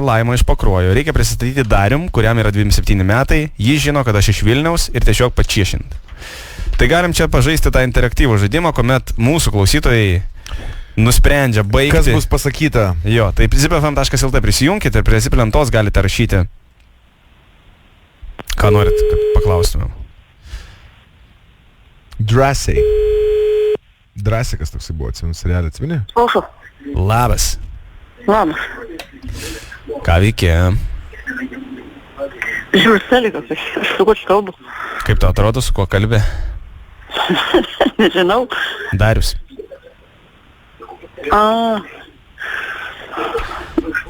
Laima iš Pakruojo. Reikia prisistatyti Darium, kuriam yra 27 metai. Jis žino, kad aš iš Vilniaus ir tiesiog pačiešint. Tai galim čia pažaisti tą interaktyvų žaidimą, kuomet mūsų klausytojai nusprendžia baigti. Kas bus pasakyta? Jo, tai zipfm.lt prisijunkite ir prie Zip lentos galite rašyti. Ką norit, kad paklaustumėm? Drąsiai. Drąsikas toksai buvo, atsimenu, serialį atsimeni? Klauso. Labas. Labas. Ką veikė? Žiūrės telikas, aš su kuo čia kalbu. Kaip tau atrodo, su kuo kalbė? Nežinau. Darius.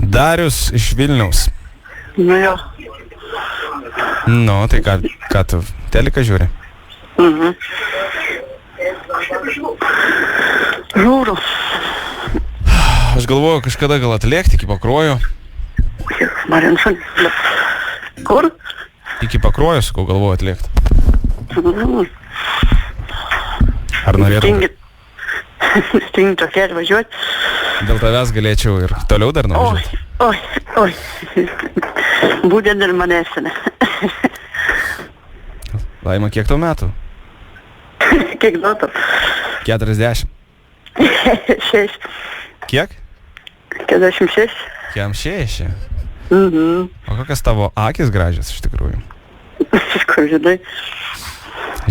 Darius iš Vilniaus. Nu jo. Nu, tai ką tu teliką žiūri? Žiūriu. Aš galvoju kažkada gal atlėkti iki Pakruojo. Marinšan. Kur? Iki Pakruojo, sakau, galvoju atlėkti. Ar norėtum? Stingi tokie atvažiuoti. Dėl tavęs galėčiau ir toliau dar nuvažiuoti. Oi. Būtent ir manęsime. Laima, kiek tau metų? Kiek duotų? 40. 6. Kiek? 46. Kiam 6. O kokias tavo akis gražios iš tikrųjų? Iš kur žinai?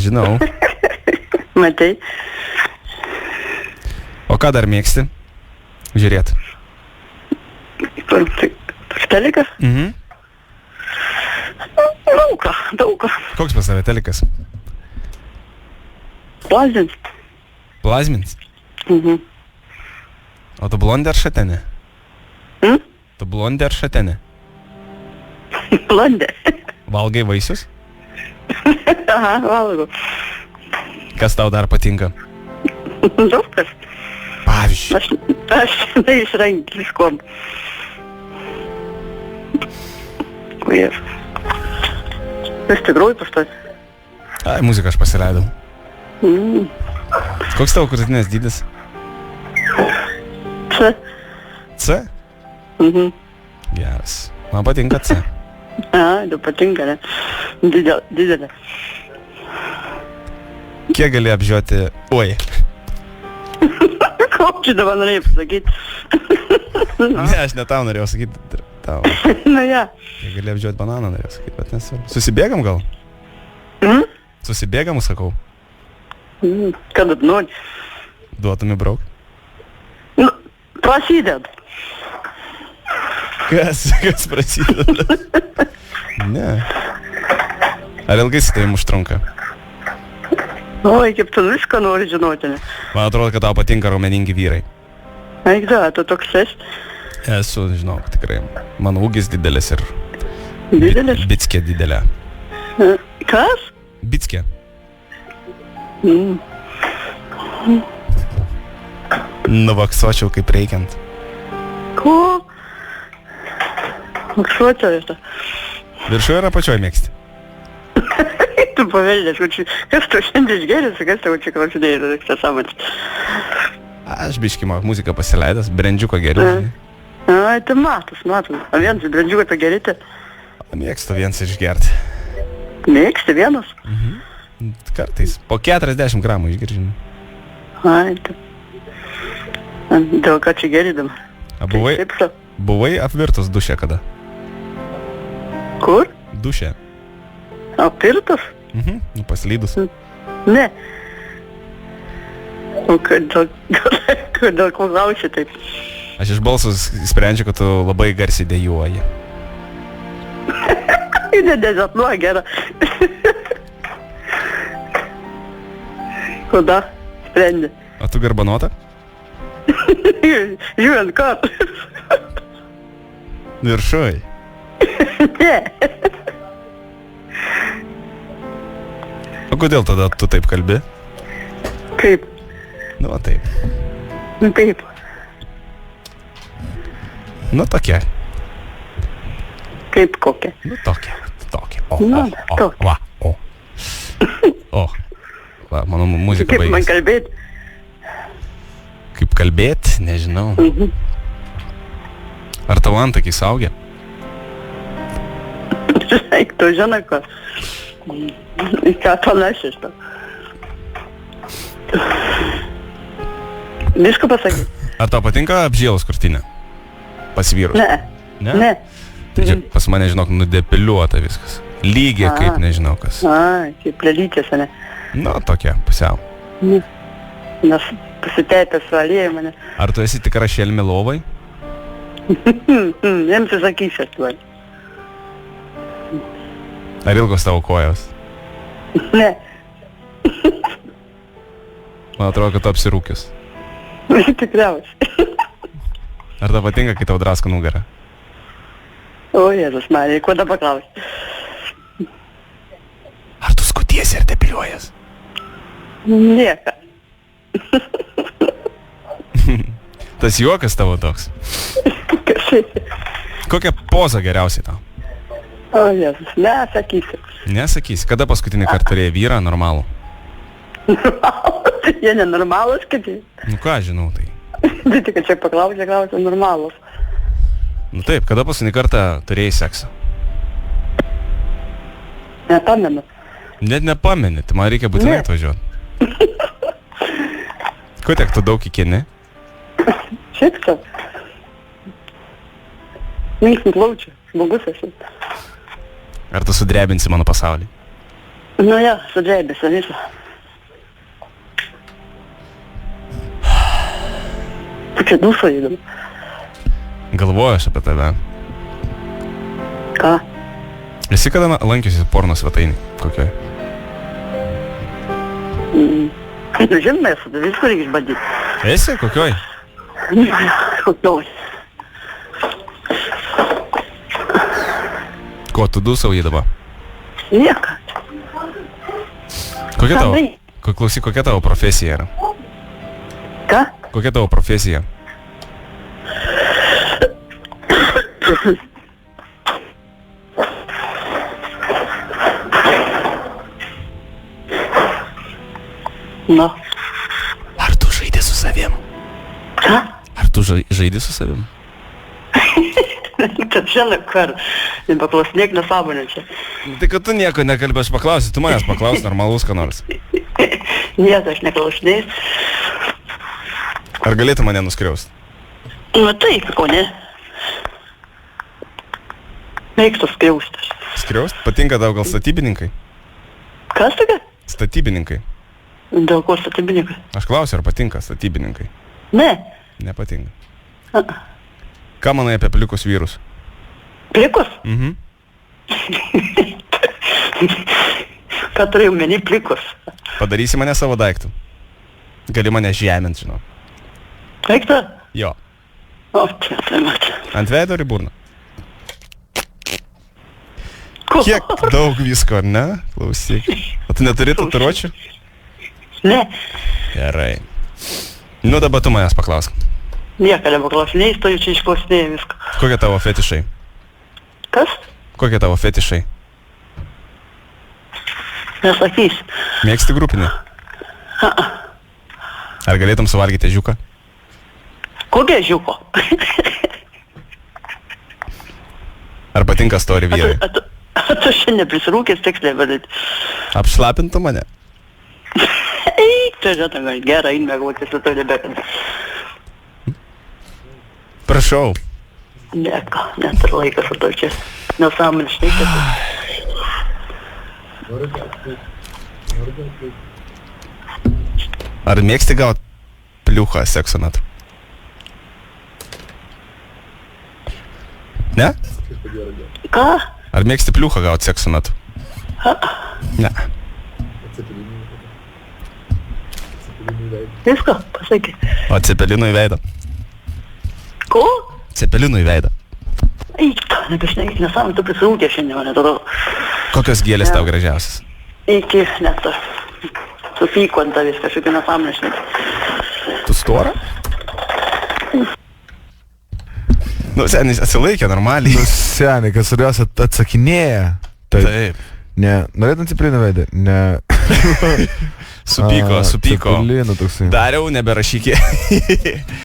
Žinau. Matai? O ką dar mėgsti? Žiūrėt. Per teliką? Daug ką. Koks pas tave telikas? Plazmins. Plazmins? O tu blondė ar šatenė? Tu blondė ar šatenė? Blondė. Valgai vaisius? Aha, valgau. Kas tau dar patinka? Daug kas. Pavyzdžiui. Aš neišrengiu viskuom. Ir. Iš tikrųjų paštas. Ai, muziką aš pasileidau. Koks tavo krūtinės dydis? C. C? Geras. Man patinka C. Tu patinka, ne? Didelė. Kiek gali apžioti? Oi. Ko čia dabar norėjai pasakyti? Ne, aš ne tau norėjau sakyti. Tau. Na ja. Kiek gali apžioti bananą norėjau sakyti, bet nesvarbu. Susibėgam gal? Susibėgam, sakau. Kada nori? Duotum įbrauk. Prasided. Kas prasideda? Ne. Ar ilgai su tavim užtrunka? Oi, kaip tu viską nori žinoti, ne? Man atrodo, kad tau patinka raumeningi vyrai. Eik da, tu toks esi. Esu, žinau, tikrai. Mano ūgis didelis ir... Didelis? Bitskė didelė. Kas? Bitskė. Nuvaksuočiau kaip reikiant. Ko? Vaksuočiau jūs. Viršų yra pačioj mėgsti. Tu paveldės, kas tu šiandien išgerėsi, kas tau čia klausinėjai, tas sąmonės. Aš biškį muziką pasileidęs, brendžiuko geriu. Ai, tai matus. A vienas brendžiuko tą gerite? Mėgstu vienas išgerti. Mėgsti vienas? Kartais. Po 40 gramų išgeržinu. Ai, tai. Dėl ką čia gerydam? Buvai apvirtus duše kada? Kur? Duše. Apvirtus? Nu paslydus. Ne. O kodėl klausi taip? Aš iš balsus sprendžiu, kad tu labai garsiai dejuoji. Nedezatnuoja gerą. Koda sprendi? O tu garbanota? Žiūrint, ką? Viršuj. Ne. O kodėl tada tu taip kalbi? Kaip? Nu, taip. Taip. Nu, tokia. Kaip kokia? Nu, tokia. O. Tokia. O. Va, mano muzika baigėsi. Kaip man kalbėti? Kaip kalbėti? Nežinau. Ar tavo antakiai saugia? Eik, tu žinai, ką. Ką panašiai šitą. Viską pasakyk. Ar tau patinka apžėlus krūtinė? Pas vyrus? Ne. Ne? Tai čia pas mane, žinok, nudepiliuota viskas. Lygiai kaip nežinau kas. Ai, kaip lelytės, ne? Nu, tokia, pusiau. Nes pasiteipė su alėjai mane. Ar tu esi tikra šelmi lovai? Jiems įsakysiu tuo. Ar ilgos tavo kojos? Ne. Man atrodo, kad tu apsirūkius. Tikriausiai. Ar tau patinka, kai tau drasko nugarą? O, Jėzus, man, ko dabar klausi? Ar tu skutiesi ir depiliuojas? Nieka. Tas juokas tavo toks. Kažkaip. Kokią pozą geriausiai tau? O, Jėzus, nesakysiu. Nesakysi, kada paskutinį kartą turėjai vyrą normalų? Jie nenormalus, kad jie. Nu ką, žinau, tai. Tai tik, kad čia klausia normalus. Nu taip, kada paskutinį kartą turėjai seksą? Nepamenu. Net nepameni, tai man reikia būtinai atvažiuoti. Ko tiek tu daug įkini? Šiaip čia. Linksmint laučia, žmogus esu. Ar tu sudrebinsi mano pasaulį? Nu jo, sudrebėsiu visą. Tu čia dušo įdam. Galvoju aš apie tave. Ką? Esi kada lankiusi porno svetainį? Kokioj? Nu, žinoma, esu, tai visko reikia išbandyti. Esi? Kokioj? Kokioj. Ko tu dūsauji dabar? Nieka. Kokia tavo? Ką? Klausyk, kokia tavo profesija yra? Ką? Kokia tavo profesija? Nu. Ar tu žaidi su savim? Ką? Ar tu žaidi su savim? Tad žinai, kar. Nepaklausinėk nesąmonė čia. Tai kad tu nieko nekalbė, aš paklausiu, tu manęs paklausi normalus ką nors. Nieko aš neklausinėjau. Ar galėtų mane nuskriausti? Nu taip, ko ne? Mėgstu skriaustis. Skriaust? Patinka tau gal statybininkai? Kas tokia? Statybininkai. Dėl ko statybininkai? Aš klausiu, ar patinka statybininkai? Ne. Nepatinka. Ką manai apie plikus vyrus? Plikus? Mhm. Ką turėjau meni plikus? Padarysi mane savo daiktų. Gali mane žemint, žinau. Eikta? Jo. O, čia, tai matė. Ant veido ir į burną. Ko? Kiek daug visko, ar ne? Klausyk. O tu neturi tatuiruočių? Ne. Gerai. Nu dabar tu manęs paklausk. Nieko nepaklausinėjai, stoju čia išklausinėjai viską. Kokie tavo fetišai? Kas? Kokie tavo fetišai? Nesakys. Mėgsti grupinį? Ar galėtum suvalgyti ežiuką? Kokia žiūko? Ar patinka stori vyrai? Tu šiandien prisirūkęs tiksliai vadinti. Apšlapintų mane? Eik, tu žinai, gerai, mėgautis su to nebekant. Prašau. Nieko, net ir laikas su to čia. Nesąmonė šnekėti. Ar mėgsti gaut pliuchą sekso metu? Ne? Ką? Ar mėgsti pliuchą gaut sekso metu? Ne. Viską, pasakė. O cepelinų į veidą? Ko? Cepelinų į veidą. Eik, nebešnekėk, nesąmonė, tu prisirūkė šiandien, man atrodo. Kokios gėlės tau gražiausias? Iki, net supyko ant tavęs, kažkokia nesąmonė šnekėti. Tu stora? Nu, senis atsilaikė normaliai. Nu, seniai, kas svarbiausia atsakinėja. Taip. Ne, norėtum cepelinų veidą? Ne. Supyko. Cepelinų toksai. Dariau, neberašykė.